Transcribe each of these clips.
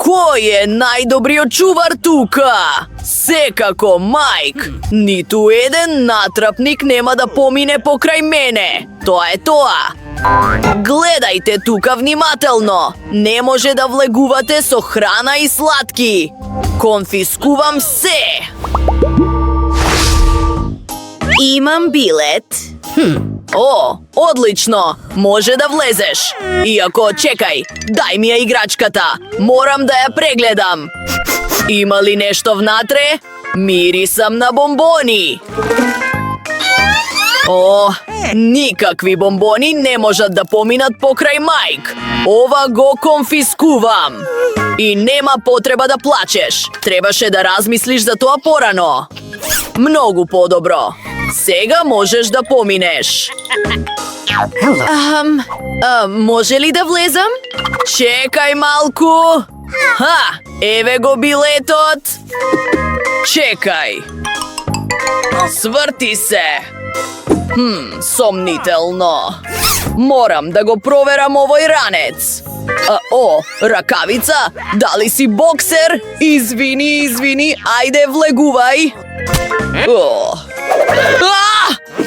Кој е најдобриот чувар тука? Секако Мајк. Ниту еден натрапник нема да помине покрај мене. Тоа е тоа. Гледајте тука внимателно. Не може да влегувате со храна и сладки. Конфискувам се. Имам билет. О, одлично! Може да влезеш. Иако, чекај, дај ми ја играчката. Морам да ја прегледам. Има ли нешто внатре? Мирисам на бомбони. О, никакви бомбони не можат да поминат покрај Мајк. Ова го конфискувам. И нема потреба да плачеш. Требаше да размислиш за тоа порано. Многу подобро. Сега можеш да поминеш. Може ли да влезам? Чекај малку. Еве го билетот. Чекај. Сврти се. Сомнително. Морам да го проверам овој ранец. Ракавица? Дали си боксер? Извини, ајде влегувај.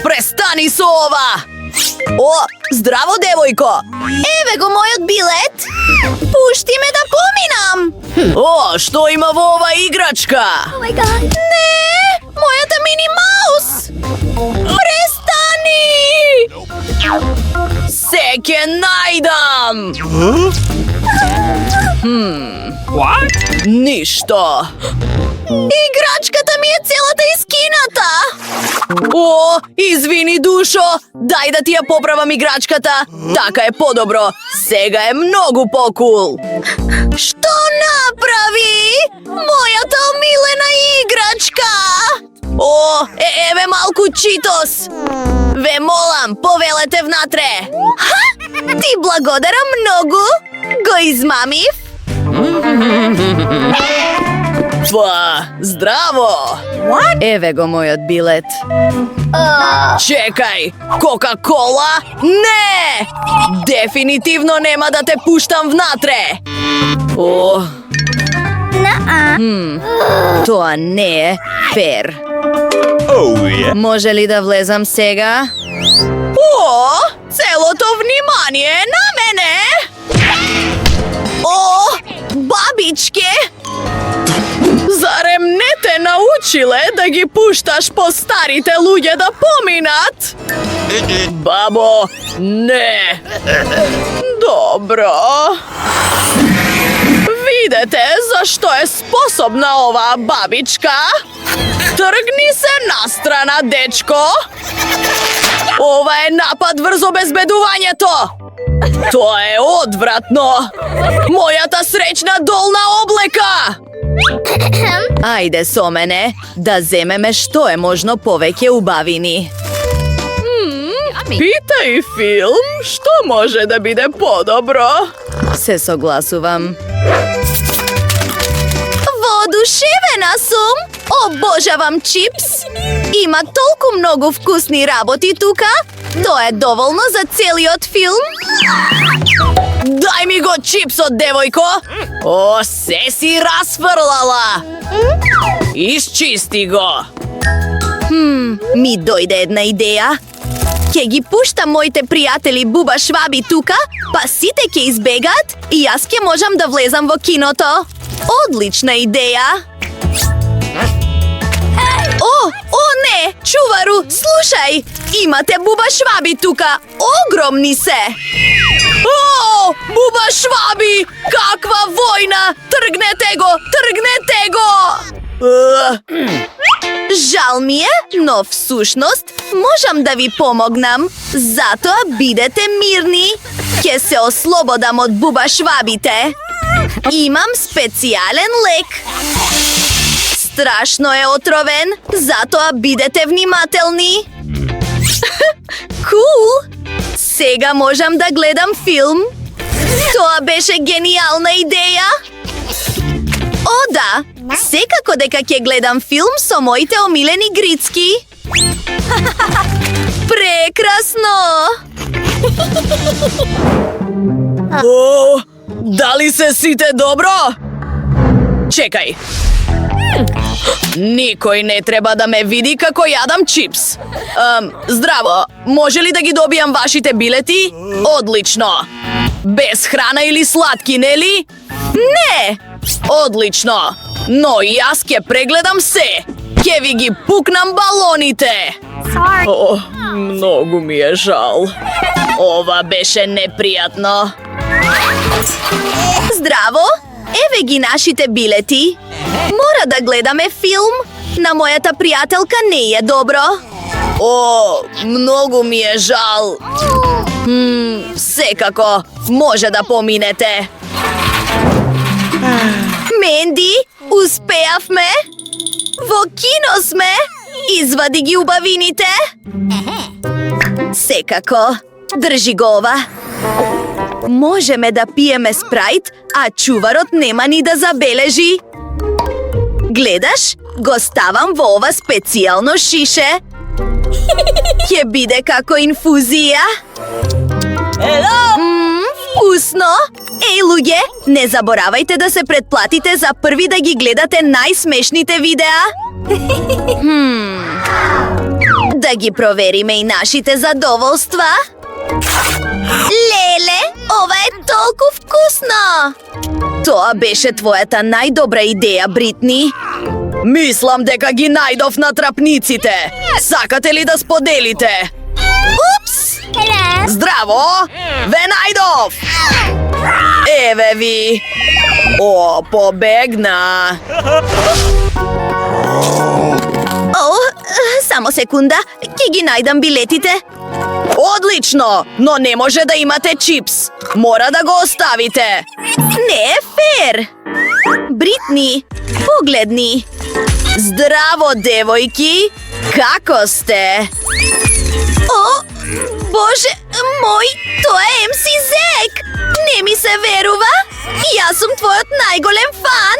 Престани со ова! Здраво, девојко! Еве го мојот билет. Пушти ме да поминам. Што има во ова играчка? Не, мојата Мини Маус. Престани! Се ќе најдам! Ништо. Играчката ми е целата искината. Извини, душо. Дај да ти ја поправам играчката. Така е подобро. Сега е многу покул. Што направи? Мојата омилена играчка. Еве малку читос. Ве молам, повелете внатре. Ти благодарам многу. Го измамив. Здраво! Еве го мојот билет. Чекај, Кока-кола? Не! Дефинитивно нема да те пуштам внатре. Тоа не е фер. Може ли да влезам сега? Целото внимание е на мене! Бабичке! Зарем не те научиле да ги пушташ по старите луѓе да поминат? Бабо, не! Добро. Видете зашто е способна оваа бабичка? Тргни се настрана, дечко! Ова е напад врз обезбедувањето! Тоа е одвратно! Мојата среќна долна облека! Ајде со мене, да земеме што е можно повеќе убавини. Питај филм, што може да биде подобро? Се согласувам. Воодушевена сум! Обожавам чипс! Има толку многу вкусни работи тука! Тоа е доволно за целиот филм! Дај ми го чипсот, девојко! Се си расфрлала! Исчисти го! Ми дојде една идеја. Ќе ги пуштам моите пријатели Буба Шваби тука, па сите ќе избегаат и јас ќе можам да влезам во киното. Одлична идеја! Не! Чувару, слушај! Имате Буба Шваби тука! Огромни се! Буба Шваби! Каква војна! Тргнете го! Тргнете го! Жал ми е, но всушност можам да ви помогнам. Затоа бидете мирни. Ќе се ослободам од Буба Швабите. Имам специјален лек. Страшно е отровен, затоа бидете внимателни. Кул! Сега можам да гледам филм. Тоа беше гениална идеја. Да, секако дека ќе гледам филм со моите омилени грицки. Прекрасно! Дали се сите добро? Чекај. Никој не треба да ме види како јадам чипс. Здраво, може ли да ги добијам вашите билети? Одлично. Без храна или сладки, нели? Не! Одлично. Но јас ќе прегледам се. Ќе ви ги пукнам балоните. О, многу ми е жал. Ова беше непријатно. Здраво! Еве ги нашите билети. Мора да гледаме филм. На мојата пријателка не е добро. О, многу ми е жал. Секако, може да поминете. Менди, успеавме. Во кино сме. Извади ги убавините. Секако, држи го ова. Можеме да пиеме спрајт, а чуварот нема ни да забележи. Гледаш, го ставам во ова специјално шише. Ќе биде како инфузија. Вкусно! Еј, луѓе, не заборавајте да се претплатите за први да ги гледате најсмешните видеа. Да ги провериме и нашите задоволства. Леле, ова е толку вкусно! Тоа беше твојата најдобра идеја, Бритни. Мислам дека ги најдов на трапниците. Сакате ли да споделите? Упс! Здраво! Ве најдов! Еве ви! О, побегна! О, само секунда, ќе ги најдам билетите. Одлично, но не може да имате чипс. Мора да го оставите. Не е фер. Бритни, погледни. Здраво, девојки! Како сте? О, боже мој, тоа е МС Зек! Не ми се верува! Јас сум твојот најголем фан!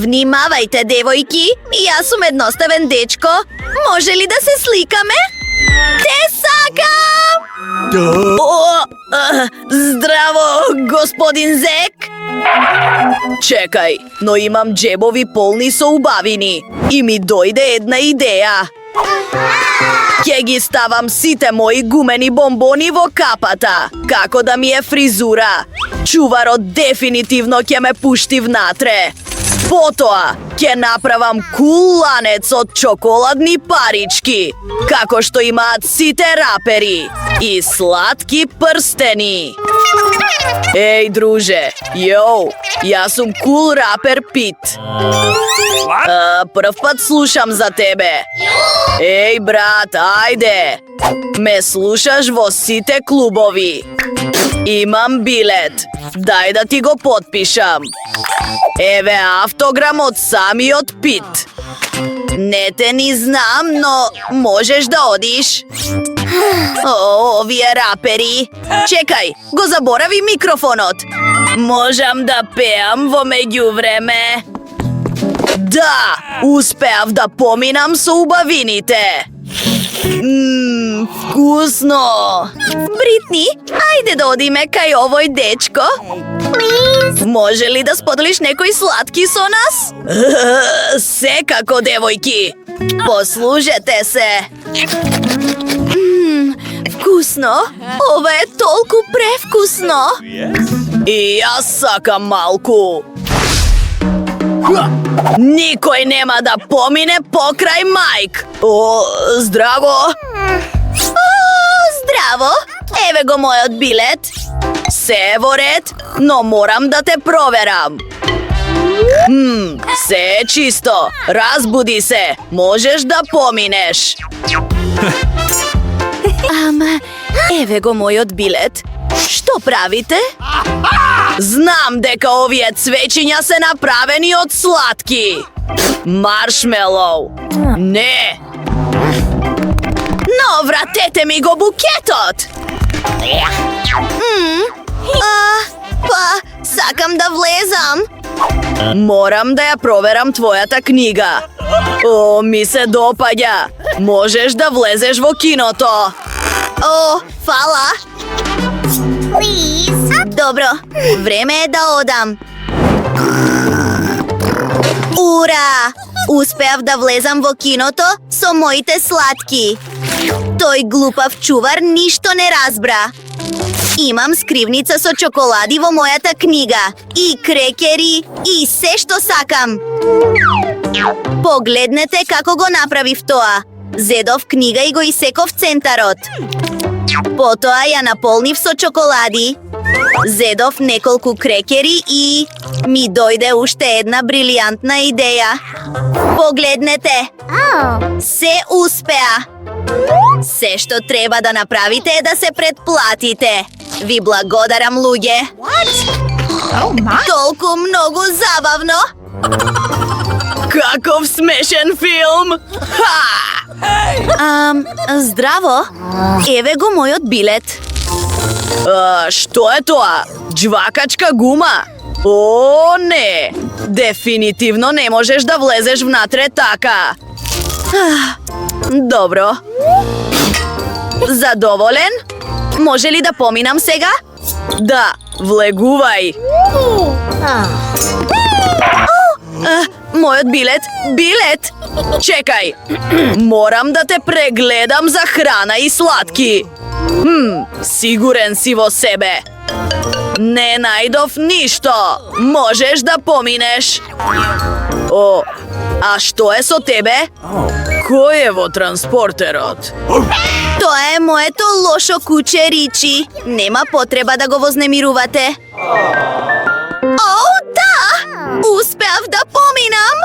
Внимавајте, девојки! Јас сум едноставен дечко! Може ли да се сликаме? Те сакам! О, здраво, господин Зек! Чекај, но имам джебови полни со убавини и ми дојде една идеја. Ќе ги ставам сите мои гумени бомбони во капата, како да ми е фризура. Чуварот дефинитивно ќе ме пушти внатре. Потоа, ќе направам кул ланец од чоколадни парички, како што имаат сите рапери, и сладки прстени. Еј, друже, јоу, јас сум кул рапер Пит. Прв пат слушам за тебе. Еј, брат, ајде. Ме слушаш во сите клубови. Имам билет. Дај да ти го потпишам. Еве автограм од самиот Пит. Не те ни знам, но можеш да одиш. О, овие рапери. Чекај, го заборави микрофонот. Можам да пеам во меѓувреме. Да, успеав да поминам со убавините. Вкусно! Бритни, ајде да одиме кај овој дечко. Може ли да споделиш некој сладки со нас? Секако, девојки! Послужете се! Вкусно! Ова е толку превкусно! И јас сакам малку! Никој нема да помине покрај Мајк! О, здраво! Здраво! Еве го мојот билет. Се е во ред, но морам да те проверам. Се е чисто. Разбуди се. Можеш да поминеш. Ама, еве го мојот билет. Што правите? Знам дека овие цвеќиња се направени од сладки. Маршмелоу. Не. Но вратете ми го букетот. Сакам да влезам. Морам да ја проверам твојата книга. О, ми се допаѓа. Можеш да влезеш во киното. О, фала. Добро, време е да одам. Ура! Успеав да влезам во киното со моите сладки. Тој глупав чувар ништо не разбра. Имам скривница со чоколади во мојата книга. И крекери, и се што сакам. Погледнете како го направив тоа. Зедов книга и го исеков центарот. Потоа ја наполнив со чоколади. Зедов неколку крекери и ми дојде уште една брилијантна идеја. Погледнете. Се успеа. Се што треба да направите е да се предплатите. Ви благодарам, луѓе. Толку многу забавно. Каков смешен филм! Ха! Здраво. Еве го мојот билет. Што е тоа? Джвакачка гума? О, не! Дефинитивно не можеш да влезеш внатре така. Добро. Задоволен? Може ли да поминам сега? Да, влегувај. Мојот билет, билет! Чекај, морам да те прегледам за храна и сладки. Сигурен си во себе. Не најдов ништо. Можеш да поминеш. О, а што е со тебе? Кој е во транспортерот? Тоа е моето лошо куче Ричи. Нема потреба да го вознемирувате. О, да! Успеав да поминам!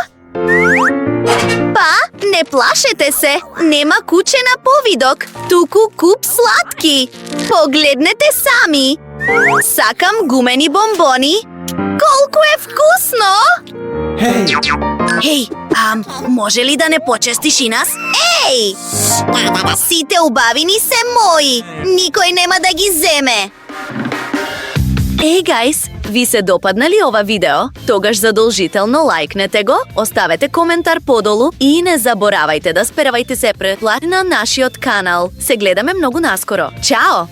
Па, не плашете се. Нема куче на повидок, туку куп сладки. Погледнете сами. Сакам гумени бомбони. Колку е вкусно! Хеј, може ли да не почестиш и нас? Еј! Сите убавини се мои. Никој нема да ги земе. Гајс, ви се допадна ли ова видео? Тогаш задолжително лајкнете го, оставете коментар подолу и не заборавајте да сперавајте се претплати на нашиот канал. Се гледаме многу наскоро. Чао!